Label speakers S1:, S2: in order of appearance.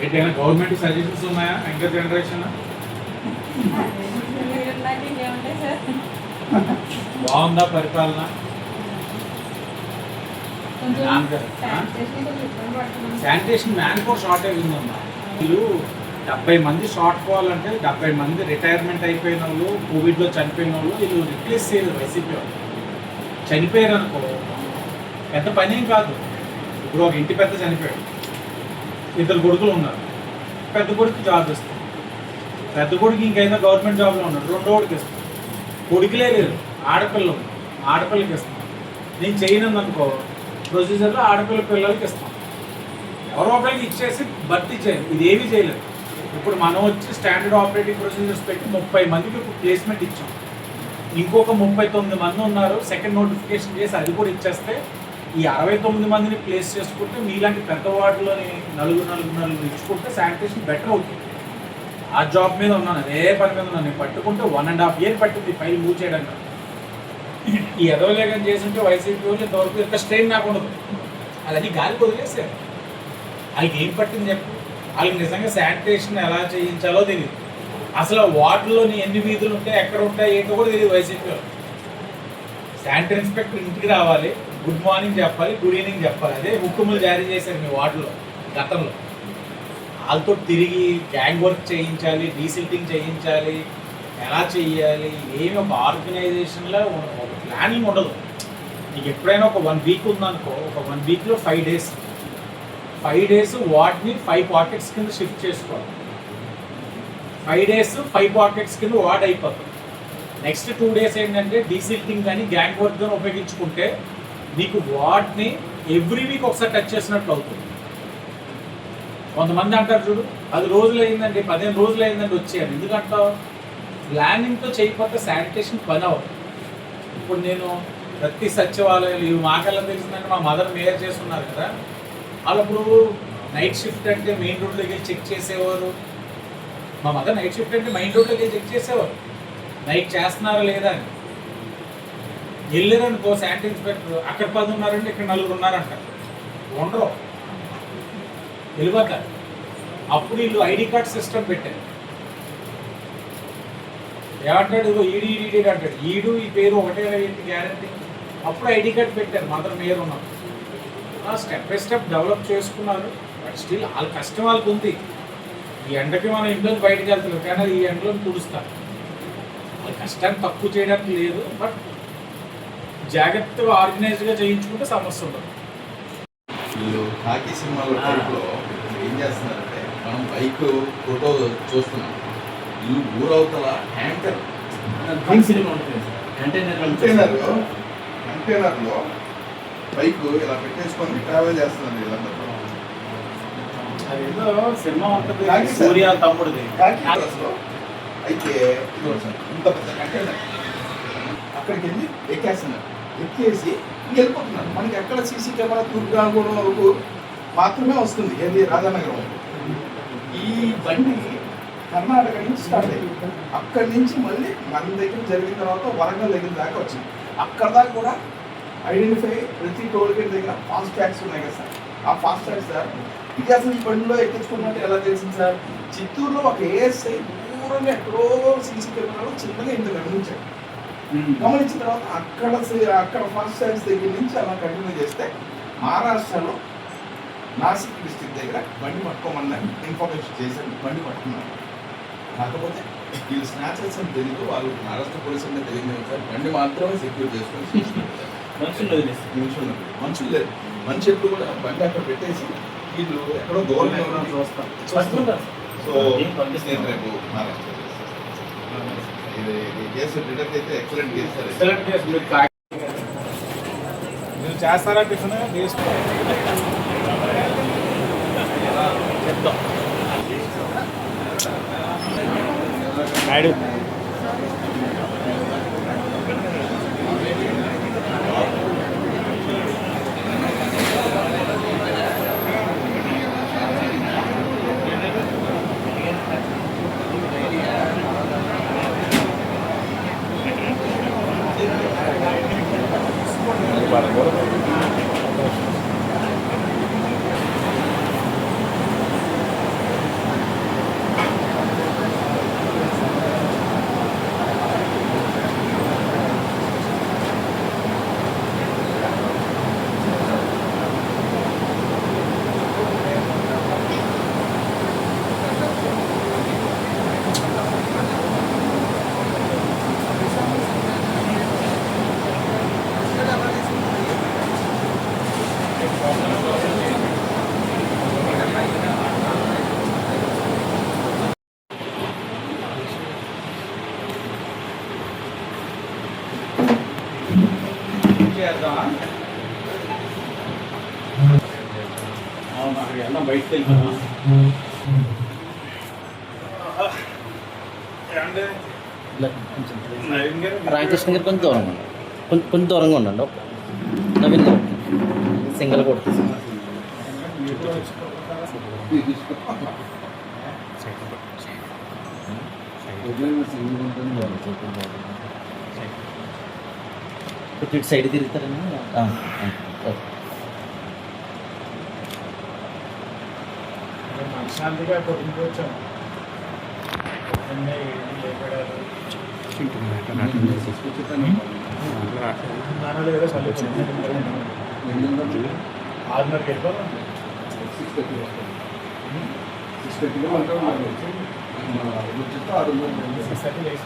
S1: ఏంటైనా government suggestions ఉన్నాయా younger generation? బాగుందా పరిపాలన? శానిటేషన్ మ్యాన్ పవర్ షార్టేజ్ ఉందమ్మా. వీళ్ళు 70 మంది షార్ట్ ఫాల్ అంటే 70 మంది రిటైర్మెంట్ అయిపోయిన వాళ్ళు, కోవిడ్లో చనిపోయిన వాళ్ళు వీళ్ళు రిప్లేస్ చేయలేదు. వైసీపీ వాళ్ళు చనిపోయారు అనుకో పెద్ద పని ఏం కాదు. ఇప్పుడు ఒక ఇంటి పెద్ద చనిపోయాడు, 2 కొడుకులు ఉన్నారు. పెద్ద కొడుకు జాబ్ ఇస్తాం, పెద్ద కొడుకు ఇంకైనా గవర్నమెంట్ జాబ్లో ఉన్నాడు, 2వ కొడుకు ఇస్తాం. కొడుకులే లేదు, ఆడపిల్లకి ఇస్తాం. నేను చేయను అనుకో ప్రొసీజర్లో ఆడపిల్ల పిల్లలకి ఇస్తాం. ఎవరో ఒకరికి ఇచ్చేసి భర్తీ చేయాలి. ఇది ఏమీ చేయలేదు. ఇప్పుడు మనం వచ్చి స్టాండర్డ్ ఆపరేటింగ్ ప్రొసీజర్స్ పెట్టి 30 మందికి ఇప్పుడు ప్లేస్మెంట్ ఇచ్చాం. ఇంకొక 39 మంది ఉన్నారు, సెకండ్ నోటిఫికేషన్ చేసి అది కూడా ఇచ్చేస్తే ఈ 69 మందిని ప్లేస్ చేసుకుంటే మీలాంటి పెద్ద వార్డులోని నలుగురు ఇచ్చుకుంటే శానిటేషన్ బెటర్ అవుతుంది. ఆ జాబ్ మీద ఉన్నాను, అదే పని మీద ఉన్నాను. నేను పట్టుకుంటే 1.5 year పట్టింది ఫైల్ మూవ్ చేయడానికి. ఈ ఎదవలేగం చేస్తుంటే వైసీపీ వాళ్ళు ఇంతవరకు ఎంత స్ట్రెయిన్ నాకు ఉండదు. అది గాలికి వదిలేసారు. వాళ్ళకి ఏం పట్టింది చెప్పు? వాళ్ళకి నిజంగా శానిటేషన్ ఎలా చేయించాలో తెలియదు. అసలు వార్డులోని ఎన్ని వీధులు ఉంటాయి, ఎక్కడ ఉంటాయి, ఏంటో కూడా తెలియదు వైసీపీ వాళ్ళు. శానిటరీ ఇన్స్పెక్టర్ ఇంటికి రావాలి, గుడ్ మార్నింగ్ చెప్పాలి, గుడ్ ఈవినింగ్ చెప్పాలి. అదే హుక్కుములు జారీ చేశారు మీ వార్డులో గతంలో. వాళ్ళతో తిరిగి గ్యాంగ్ వర్క్ చేయించాలి, డీసిల్టింగ్ చేయించాలి, ఎలా చేయాలి, ఏమి ఒక ఆర్గనైజేషన్లో ఒక ప్లానింగ్ ఉండదు. నీకు ఎప్పుడైనా ఒక 1 week ఉందనుకో, ఒక 1 weekలో 5 days వార్డ్ని 5 pockets కింద షిఫ్ట్ చేసుకోవాలి. 5 days 5 pockets కింద వార్డ్ అయిపోతుంది. నెక్స్ట్ 2 days ఏంటంటే డీసిల్టింగ్ కానీ గ్యాంగ్ వర్క్ కానీ ఉపయోగించుకుంటే నీకు వార్డ్ని ఎవ్రీ వీక్ ఒకసారి టచ్ చేసినట్లు అవుతుంది. కొంతమంది అంటారు చూడు, 10 రోజులు అయిందండి, 15 రోజులు అయిందండి వచ్చేయాలి. ఎందుకంటావు? ప్లానింగ్తో చేయకపోతే శానిటేషన్ పని అవ్వదు. ఇప్పుడు నేను ప్రతి సచివాలయాలు ఇవి మాకెళ్ళ తెలిసిందంటే మా మదర్ మేయర్ చేస్తున్నారు కదా, వాళ్ళప్పుడు నైట్ షిఫ్ట్ అంటే మెయిన్ రోడ్లోకి వెళ్ళి చెక్ చేసేవారు. మా మదర్ నైట్ షిఫ్ట్ అంటే మెయిన్ రోడ్లోకి వెళ్ళి చెక్ చేసేవారు, నైట్ చేస్తున్నారా లేదా అని. వెళ్ళారనుకో శానిటరీ ఇన్స్పెక్టర్, అక్కడ 10 ఉన్నారంటే ఇక్కడ 4 ఉన్నారంట, ఉండరు, వెళ్ళిపోతారు. అప్పుడు వీళ్ళు ఐడి కార్డ్ సిస్టమ్ పెట్టారు. ఏమంటాడు, ఇదిగో ఈడీ అంటాడు. ఈడు ఈ పేరు ఒకటే ఏంటి గ్యారంటీ? అప్పుడు ఐడి కార్డ్ పెట్టారు. మాత్రం మేయర్ ఉన్నారు. స్టెప్ బై స్టెప్ డెవలప్ చేసుకున్నారు. బట్ స్టిల్ వాళ్ళ కష్టం వాళ్ళకి ఉంది. ఈ ఎండకి మనం ఇంట్లో బయటకు వెళ్తున్నాం, కానీ ఈ ఎండలో తుడుస్తారు. వాళ్ళ కష్టాన్ని తక్కువ చేయడానికి లేదు, బట్ జాగ్రత్తగా ఆర్గనైజ్డ్గా చేయించుకుంటే సమస్య ఉండదు.
S2: వీళ్ళు హాకీ సినిమాలో టైప్లో ఏం చేస్తున్నారంటే, మనం బైక్ ఫోటో చూస్తున్నాం, ఈ ఊరవతల కంటైనర్లో బైక్ ఇలా పెట్టేసుకొని ట్రావెల్ చేస్తున్నారు వీళ్ళందరూ.
S1: అదేదో సినిమా ఉంటుంది, సూర్య తమ్ముడిది.
S2: అయితే ఇంత పెద్ద కంటైనర్ అక్కడికి వెళ్ళి ఎక్కేస్తున్నారు, ఎక్కేసి వెళ్ళిపోతున్నారు. మనకి ఎక్కడ సీసీ కెమెరా తూర్పుగోదావరి వరకు మాత్రమే వస్తుంది, ఏది రాజానగరం. ఈ బండి కర్ణాటక నుంచి స్టార్ట్ అయ్యింది. అక్కడి నుంచి మళ్ళీ మన దగ్గర జరిగిన తర్వాత వరంగల్ దగ్గర దాకా వచ్చింది. అక్కడ దాకా కూడా ఐడెంటిఫై, ప్రతి టోల్ గేట్ దగ్గర ఫాస్ట్ ట్యాగ్స్ ఉన్నాయి కదా సార్. ఆ ఫాస్ట్ ట్యాగ్స్ సార్ ఇది అసలు ఈ బండిలో ఎక్కించుకున్నట్టు ఎలా తెలిసింది సార్? చిత్తూరులో ఒక ఏఎస్ఐ దూరంగా ఎక్కడో సీసీ కెమెరాలో చిన్నగా ఇంత గమనించాడు. గమనించిన తర్వాత అక్కడ ఫాస్ట్ ట్యాగ్స్ దగ్గర నుంచి అలా కంటిన్యూ చేస్తే మహారాష్ట్రలో నాసిక్ డిస్ట్రిక్ట్ దగ్గర బండి పట్టుకోమన్నా ఇన్ఫర్మేషన్ చేశాను, బండి పట్టుకున్నాను. కాకపోతే వీళ్ళు స్నాచర్స్ అని తెలియదు, వాళ్ళు మహారాష్ట్ర పోలీసు అంటే తెలియదు సార్. బండి మాత్రమే సెక్యూర్ చేసుకొని మనుషులు లేదు. మనిషి ఎప్పుడు కూడా బండి అక్కడ పెట్టేసి వీళ్ళు ఎక్కడో దూరం చూస్తారు. సో నేను రేపు మహారాష్ట్ర ఇది కేసు డిటెక్ట్ అయితే ఎక్సలెంట్ కేసు సార్.
S1: మీరు చేస్తారా టిఫిన్ చెప్తాం నాయుడు. చేద్దామా? అవును, అక్కడికి వెళ్దాం, బయటకు వెళ్తామా? ఏమండి? నవీన్ గారు,
S3: రామకృష్ణ గారు కొంచెం దూరంగా ఉండండి, కొంచెం దూరంగా ఉండండి. నవీన్ గారు సింగిల్ కొడుతుంది.
S1: మీరు కూడా వచ్చుకోగలుగుతారా?
S3: కొంచెం ఇటు సైడ్ తిరుగుతారని. ఓకే.
S1: మనశ్శాంతిగా పొద్దున్నకి వచ్చాము. పొద్దున్నే ఏడు లేపడారు. నాన్న లేదా చల్లి 6:30కి వెళ్ళిపోదాం. 6:30 లేచి